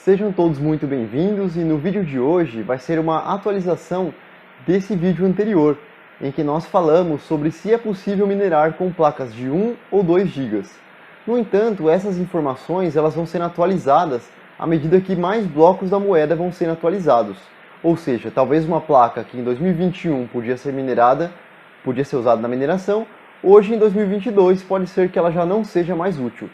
Sejam todos muito bem-vindos e no vídeo de hoje vai ser uma atualização desse vídeo anterior, em que nós falamos sobre se é possível minerar com placas de 1 ou 2 GB. No entanto, essas informações elas vão sendo atualizadas à medida que mais blocos da moeda vão sendo atualizados. Ou seja, talvez uma placa que em 2021 podia ser minerada, podia ser usada na mineração, hoje em 2022 pode ser que ela já não seja mais útil.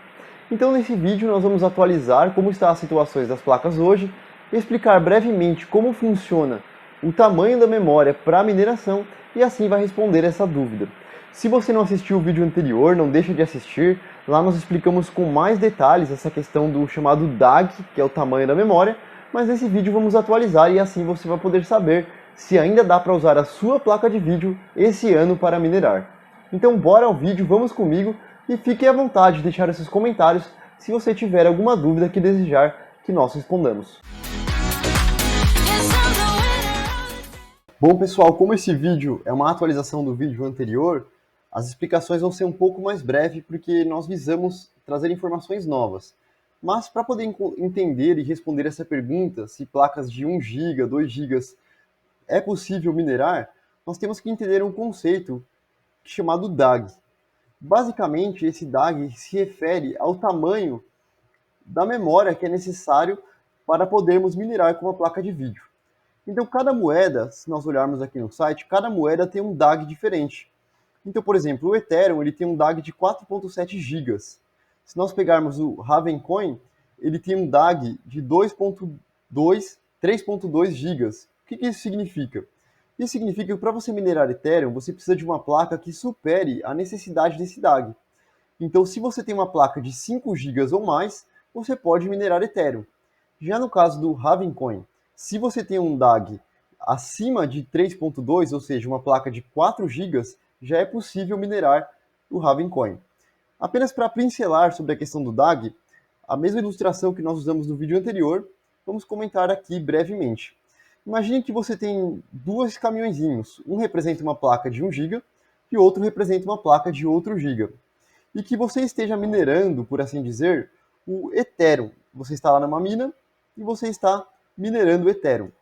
Então nesse vídeo nós vamos atualizar como estão as situações das placas hoje, explicar brevemente como funciona o tamanho da memória para a mineração e assim vai responder essa dúvida. Se você não assistiu o vídeo anterior, não deixa de assistir, lá nós explicamos com mais detalhes essa questão do chamado DAG, que é o tamanho da memória, mas nesse vídeo vamos atualizar e assim você vai poder saber se ainda dá para usar a sua placa de vídeo esse ano para minerar. Então bora ao vídeo, vamos comigo e fique à vontade de deixar esses comentários se você tiver alguma dúvida que desejar que nós respondamos. Bom pessoal, como esse vídeo é uma atualização do vídeo anterior, as explicações vão ser um pouco mais breves porque nós visamos trazer informações novas. Mas para poder entender e responder essa pergunta, se placas de 1 GB, 2 GB é possível minerar, nós temos que entender um conceito chamado DAG. Basicamente, esse DAG se refere ao tamanho da memória que é necessário para podermos minerar com uma placa de vídeo. Então, cada moeda, se nós olharmos aqui no site, cada moeda tem um DAG diferente. Então, por exemplo, o Ethereum ele tem um DAG de 4.7 GB. Se nós pegarmos o Ravencoin, ele tem um DAG de 3.2 GB. O que isso significa? Isso significa que para você minerar Ethereum, você precisa de uma placa que supere a necessidade desse DAG. Então, se você tem uma placa de 5 GB ou mais, você pode minerar Ethereum. Já no caso do Ravencoin, se você tem um DAG acima de 3.2, ou seja, uma placa de 4 GB, já é possível minerar o Ravencoin. Apenas para pincelar sobre a questão do DAG, a mesma ilustração que nós usamos no vídeo anterior, vamos comentar aqui brevemente. Imagine que você tem dois caminhõezinhos, um representa uma placa de 1 GB e outro representa uma placa de outro GB. E que você esteja minerando, por assim dizer, o Ethereum. Você está lá numa mina e você está minerando o Ethereum.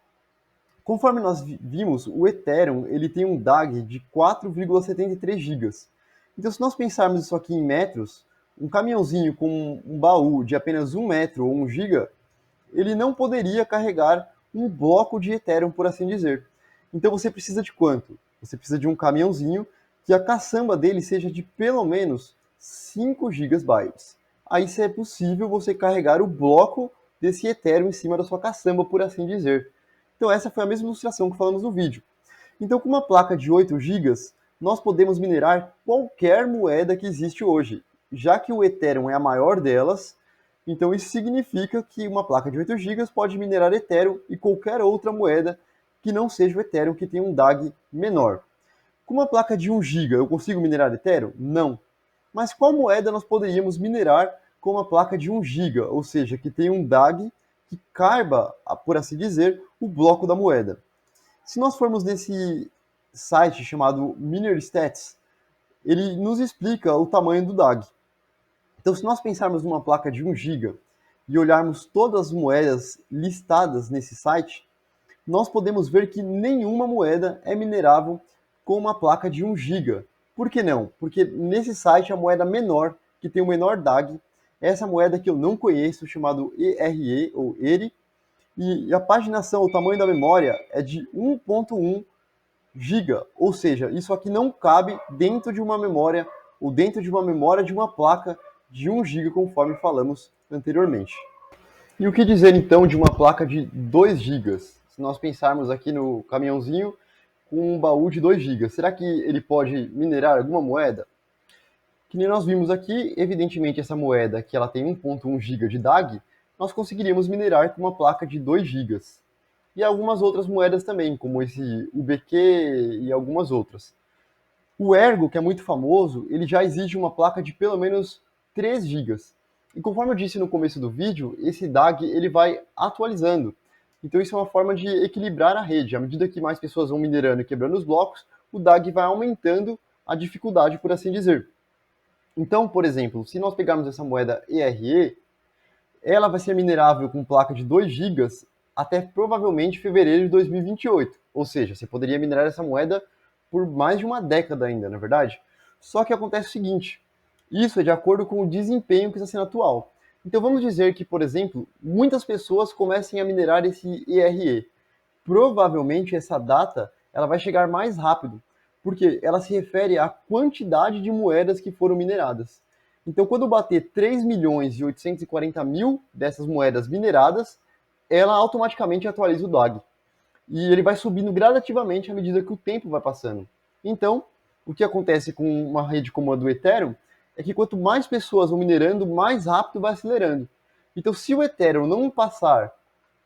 Conforme nós vimos, o Ethereum ele tem um DAG de 4,73 GB. Então, se nós pensarmos isso aqui em metros, um caminhãozinho com um baú de apenas 1 metro ou 1 GB, ele não poderia carregar um bloco de Ethereum, por assim dizer. Então você precisa de quanto? Você precisa de um caminhãozinho que a caçamba dele seja de pelo menos 5 GB. Aí se é possível você carregar o bloco desse Ethereum em cima da sua caçamba, por assim dizer. Então essa foi a mesma ilustração que falamos no vídeo. Então com uma placa de 8 GB, nós podemos minerar qualquer moeda que existe hoje. Já que o Ethereum é a maior delas, então isso significa que uma placa de 8 GB pode minerar Ethereum e qualquer outra moeda que não seja o Ethereum, que tem um DAG menor. Com uma placa de 1 GB eu consigo minerar Ethereum? Não. Mas qual moeda nós poderíamos minerar com uma placa de 1 GB, ou seja, que tem um DAG que caiba, por assim dizer, o bloco da moeda? Se nós formos nesse site chamado MinerStats, ele nos explica o tamanho do DAG. Então, se nós pensarmos numa placa de 1 GB e olharmos todas as moedas listadas nesse site, nós podemos ver que nenhuma moeda é minerável com uma placa de 1 GB. Por que não? Porque nesse site a moeda menor, que tem o menor DAG, é essa moeda que eu não conheço, chamado ERE ou ERI, e a paginação, o tamanho da memória é de 1.1 GB, ou seja, isso aqui não cabe dentro de uma memória ou dentro de uma memória de uma placa de 1 GB, conforme falamos anteriormente. E o que dizer então de uma placa de 2 GB? Se nós pensarmos aqui no caminhãozinho com um baú de 2 GB, será que ele pode minerar alguma moeda? Que nem nós vimos aqui, evidentemente essa moeda que ela tem 1.1 GB de DAG, nós conseguiríamos minerar com uma placa de 2 GB. E algumas outras moedas também, como esse UBQ e algumas outras. O Ergo, que é muito famoso, ele já exige uma placa de pelo menos 3 GB. E conforme eu disse no começo do vídeo, esse DAG ele vai atualizando. Então isso é uma forma de equilibrar a rede. À medida que mais pessoas vão minerando e quebrando os blocos, o DAG vai aumentando a dificuldade, por assim dizer. Então, por exemplo, se nós pegarmos essa moeda ERE, ela vai ser minerável com placa de 2 gigas até provavelmente fevereiro de 2028. Ou seja, você poderia minerar essa moeda por mais de uma década ainda, na verdade. Só que acontece o seguinte, isso é de acordo com o desempenho que está sendo atual. Então vamos dizer que, por exemplo, muitas pessoas comecem a minerar esse ERE. Provavelmente essa data ela vai chegar mais rápido, porque ela se refere à quantidade de moedas que foram mineradas. Então, quando bater 3 milhões e 840 mil dessas moedas mineradas, ela automaticamente atualiza o DAG. E ele vai subindo gradativamente à medida que o tempo vai passando. Então, o que acontece com uma rede como a do Ethereum é que quanto mais pessoas vão minerando, mais rápido vai acelerando. Então, se o Ethereum não passar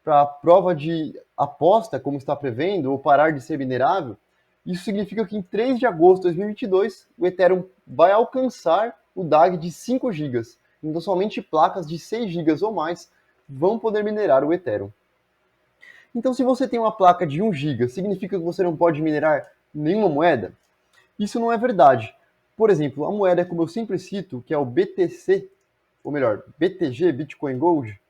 para a prova de aposta, como está prevendo, ou parar de ser minerável, isso significa que em 3 de agosto de 2022, o Ethereum vai alcançar o DAG de 5 gigas. Então, somente placas de 6 gigas ou mais vão poder minerar o Ethereum. Então, se você tem uma placa de 1 giga, significa que você não pode minerar nenhuma moeda? Isso não é verdade. Por exemplo, a moeda, como eu sempre cito, que é o BTC, ou melhor, BTG, Bitcoin Gold,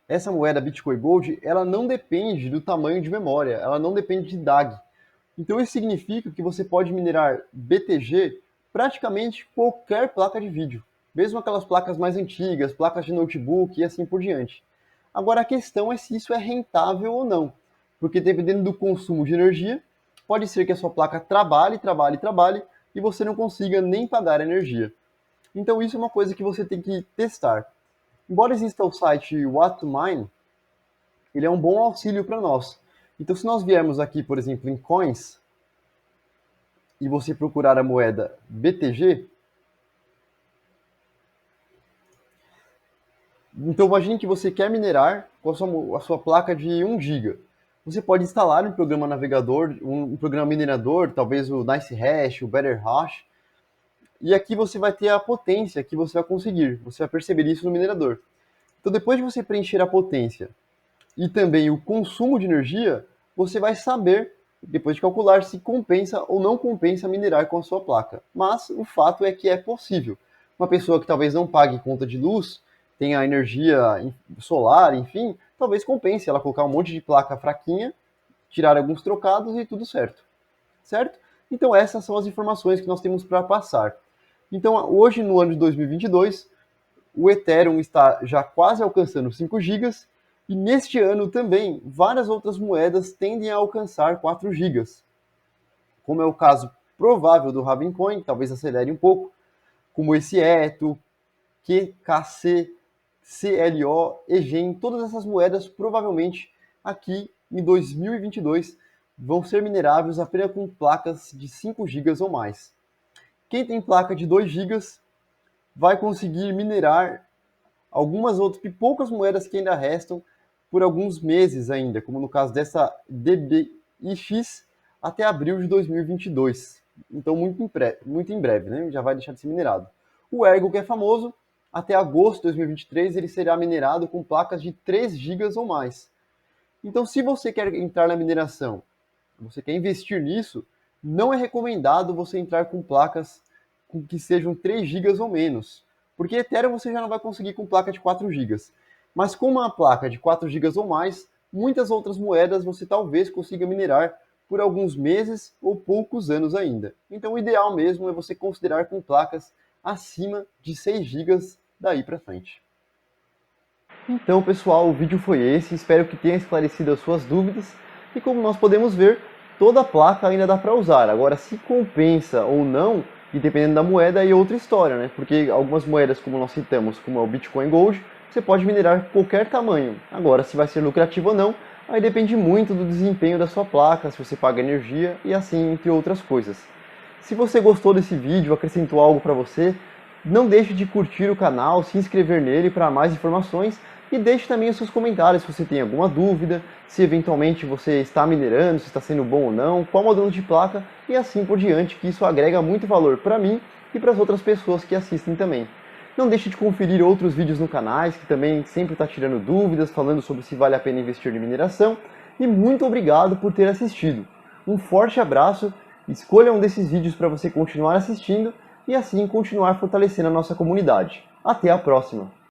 essa moeda Bitcoin Gold, ela não depende do tamanho de memória, ela não depende de DAG. Então isso significa que você pode minerar BTG praticamente qualquer placa de vídeo, mesmo aquelas placas mais antigas, placas de notebook e assim por diante. Agora a questão é se isso é rentável ou não, porque dependendo do consumo de energia, pode ser que a sua placa trabalhe e você não consiga nem pagar a energia. Então isso é uma coisa que você tem que testar. Embora exista o site What2Mine, ele é um bom auxílio para nós. Então, se nós viermos aqui, por exemplo, em Coins, e você procurar a moeda BTG, então imagine que você quer minerar com a sua placa de 1 GB. Você pode instalar um programa navegador, um programa minerador, talvez o NiceHash, o BetterHash, e aqui você vai ter a potência que você vai conseguir. Você vai perceber isso no minerador. Então, depois de você preencher a potência e também o consumo de energia, você vai saber, depois de calcular, se compensa ou não compensa minerar com a sua placa. Mas o fato é que é possível. Uma pessoa que talvez não pague conta de luz, tenha energia solar, enfim, talvez compense ela colocar um monte de placa fraquinha, tirar alguns trocados e tudo certo. Certo? Então essas são as informações que nós temos para passar. Então hoje, no ano de 2022, o Ethereum está já quase alcançando 5 gigas, e neste ano também, várias outras moedas tendem a alcançar 4 gigas, como é o caso provável do Ravencoin, talvez acelere um pouco, como esse Eto, QKC, CLO, EGEM, todas essas moedas provavelmente aqui em 2022 vão ser mineráveis apenas com placas de 5 gigas ou mais. Quem tem placa de 2 gigas vai conseguir minerar algumas outras poucas moedas que ainda restam por alguns meses ainda, como no caso dessa DBIX até abril de 2022. Então muito em breve, né? Já vai deixar de ser minerado. O Ergo, que é famoso, até agosto de 2023 ele será minerado com placas de 3 gigas ou mais. Então, se você quer entrar na mineração, você quer investir nisso, não é recomendado você entrar com placas que sejam 3 gigas ou menos, porque Ethereum você já não vai conseguir com placa de 4 gigas. Mas com uma placa de 4 gigas ou mais, muitas outras moedas você talvez consiga minerar por alguns meses ou poucos anos ainda. Então o ideal mesmo é você considerar com placas acima de 6 gigas daí para frente. Então pessoal, o vídeo foi esse, espero que tenha esclarecido as suas dúvidas, e como nós podemos ver, toda a placa ainda dá para usar. Agora, se compensa ou não, e dependendo da moeda, aí é outra história, né? Porque algumas moedas, como nós citamos, como é o Bitcoin Gold, você pode minerar qualquer tamanho. Agora, se vai ser lucrativo ou não, aí depende muito do desempenho da sua placa, se você paga energia e assim, entre outras coisas. Se você gostou desse vídeo, acrescentou algo para você, não deixe de curtir o canal, se inscrever nele para mais informações e deixe também os seus comentários se você tem alguma dúvida, se eventualmente você está minerando, se está sendo bom ou não, qual modelo de placa e assim por diante, que isso agrega muito valor para mim e para as outras pessoas que assistem também. Não deixe de conferir outros vídeos no canal, que também sempre está tirando dúvidas, falando sobre se vale a pena investir em mineração, e muito obrigado por ter assistido. Um forte abraço, escolha um desses vídeos para você continuar assistindo e assim continuar fortalecendo a nossa comunidade. Até a próxima!